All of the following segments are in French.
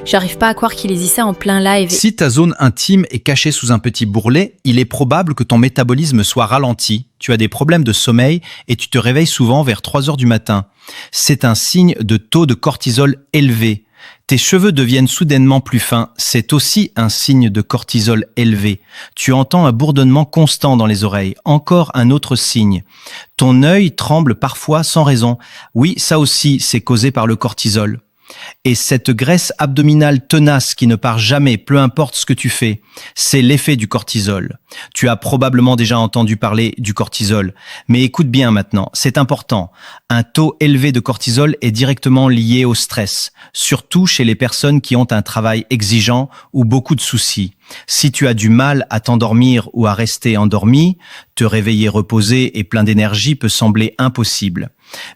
J'arrive pas à croire qu'il ait dit ça en plein live. Si ta zone intime est cachée sous un petit bourrelet, il est probable que ton métabolisme soit ralenti. Tu as des problèmes de sommeil et tu te réveilles souvent vers 3 heures du matin. C'est un signe de taux de cortisol élevé. Tes cheveux deviennent soudainement plus fins, c'est aussi un signe de cortisol élevé. Tu entends un bourdonnement constant dans les oreilles, encore un autre signe. Ton œil tremble parfois sans raison. Oui, ça aussi, c'est causé par le cortisol. Et cette graisse abdominale tenace qui ne part jamais, peu importe ce que tu fais, c'est l'effet du cortisol. Tu as probablement déjà entendu parler du cortisol, mais écoute bien maintenant, c'est important. Un taux élevé de cortisol est directement lié au stress, surtout chez les personnes qui ont un travail exigeant ou beaucoup de soucis. Si tu as du mal à t'endormir ou à rester endormi, te réveiller reposé et plein d'énergie peut sembler impossible.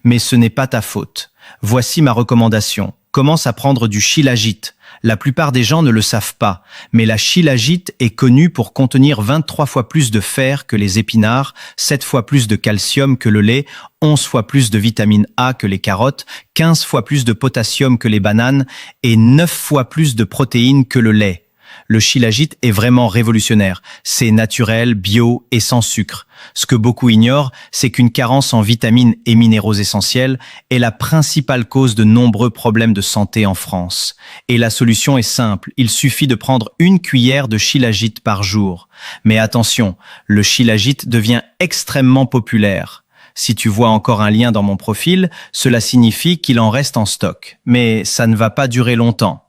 Mais ce n'est pas ta faute. Voici ma recommandation. Commence à prendre du shilajit. La plupart des gens ne le savent pas, mais la shilajit est connue pour contenir 23 fois plus de fer que les épinards, 7 fois plus de calcium que le lait, 11 fois plus de vitamine A que les carottes, 15 fois plus de potassium que les bananes et 9 fois plus de protéines que le lait. Le shilajit est vraiment révolutionnaire. C'est naturel, bio et sans sucre. Ce que beaucoup ignorent, c'est qu'une carence en vitamines et minéraux essentiels est la principale cause de nombreux problèmes de santé en France. Et la solution est simple, il suffit de prendre 1 cuillère de shilajit par jour. Mais attention, le shilajit devient extrêmement populaire. Si tu vois encore un lien dans mon profil, cela signifie qu'il en reste en stock. Mais ça ne va pas durer longtemps.